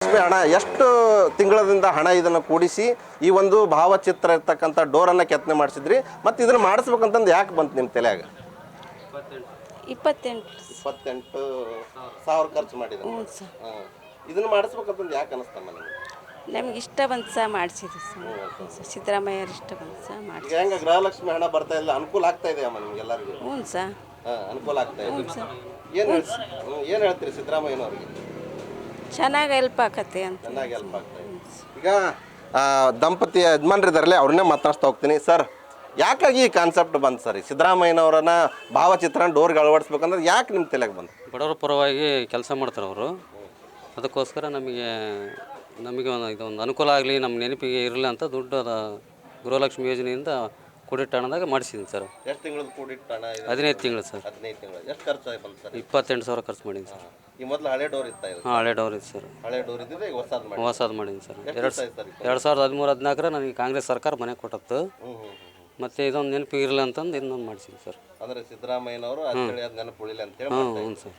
ಗೃಹಲಕ್ಷ್ಮಿ ಹಣ ಎಷ್ಟು ತಿಂಗಳದಿಂದ ಹಣ ಇದನ್ನು ಕೂಡಿಸಿ ಈ ಒಂದು ಭಾವಚಿತ್ರ ಇರ್ತಕ್ಕಂಥ ಡೋರನ್ನು ಕೆತ್ತನೆ ಮಾಡಿಸಿದ್ರಿ ಮತ್ತು ಇದನ್ನು ಮಾಡಿಸ್ಬೇಕಂತಂದು ಯಾಕೆ ಬಂತು ನಿಮ್ಮ ತಲೆಯಾಗ? 28,000 ಖರ್ಚು ಮಾಡಿದ್ರು. ಇದನ್ನು ಮಾಡಿಸ್ಬೇಕಂತಂದು ಯಾಕೆ ಅನಿಸ್ತಮ್ಮ ನಿಮಗೆ? ನಮ್ಗೆ ಇಷ್ಟ ಬಂತು ಸಹ ಮಾಡಿಸಿದ್ವಿ ಸರ್. ಸಿದ್ದರಾಮಯ್ಯವ್ರು ಇಷ್ಟ ಬಂತು ಸಹ ಮಾಡಿ. ಹೆಂಗೆ ಗೃಹಲಕ್ಷ್ಮಿ ಹಣ ಬರ್ತಾ ಇಲ್ಲ, ಅನುಕೂಲ ಆಗ್ತಾ ಇದೆ ಅಮ್ಮ ನಿಮ್ಗೆಲ್ಲರಿಗೂ? ಹ್ಞೂ ಸರ್. ಅನುಕೂಲ ಆಗ್ತಾ ಇದೆ. ಏನು ಹೇಳ್ತೀರಿ ಸಿದ್ದರಾಮಯ್ಯನವ್ರಿಗೆ? ಚೆನ್ನಾಗಿ ಹೆಲ್ಪ್ ಆಕತ್ತೆ ಅಂತ. ಚೆನ್ನಾಗಿ ಹೆಲ್ಪ್ ಆಗ್ತಾ ಇದೆ. ಈಗ ದಂಪತಿ ಯಜಮಾನ್ರಿದಾರಲ್ಲೇ ಅವ್ರನ್ನೇ ಮಾತಾಡ್ಸ್ತಾ ಹೋಗ್ತೀನಿ. ಸರ್, ಯಾಕಾಗಿ ಈ ಕಾನ್ಸೆಪ್ಟ್ ಬಂತು ಸರ್? ಭಾವಚಿತ್ರನ ಡೋರ್ಗೆ ಅಳವಡಿಸ್ಬೇಕಂದ್ರೆ ಯಾಕೆ ನಿಮ್ಮ ತಲೆಗೆ ಬಂತು? ಬಡವರ ಪರವಾಗಿ ಕೆಲಸ ಮಾಡ್ತಾರೆ ಅವರು. ಅದಕ್ಕೋಸ್ಕರ ನಮಗೆ ಇದೊಂದು ಅನುಕೂಲ ಆಗಲಿ, ನಮ್ಮ ನೆನಪಿಗೆ ಇರಲಿ ಅಂತ ದುಡ್ಡು ಗೃಹಲಕ್ಷ್ಮಿ ಯೋಜನೆಯಿಂದ ಕೂಡಿಟ್ಟ ಹಣದಾಗ ಮಾಡಿಸಿದ್ದೀನಿ ಸರ್. ಎಷ್ಟು ತಿಂಗಳು ಕೂಡಿಟ್ಟ ಹಣ? 15 ತಿಂಗಳು ಸರ್. 15 ತಿಂಗಳು. ಎಷ್ಟು ಖರ್ಚು ಬಂತು ಸರ್? 28,000 ಖರ್ಚು ಮಾಡೀನಿ ಸರ್. ಈ ಮೊದಲು ಹಳೆ ಡೋರ್ ಇತ್ತಾ? ಹಾಂ, ಹಳೆ ಡೋರ್ ಇತ್ತು ಸರ್. ಹಳೆ ಡೋರ್ ಇದ್ದಿದೆ, ಈಗ ಹೊಸದು ಮಾಡೀನಿ ಸರ್. 2013-14 ನನಗೆ ಕಾಂಗ್ರೆಸ್ ಸರ್ಕಾರ ಮನೆ ಕೊಟ್ಟತ್ತು. ಮತ್ತು ಇದೊಂದು ನೆನಪಿಗೆ ಇರಲಿ ಅಂತಂದು ಇನ್ನೊಂದು ಮಾಡಿಸಿದ್ದೀನಿ ಸರ್. ಅಂದರೆ ಸಿದ್ದರಾಮಯ್ಯನವರು ನೆನಪು ಉಳಿಲಿ ಅಂತೇಳಿ. ಹ್ಞೂ ಸರ್.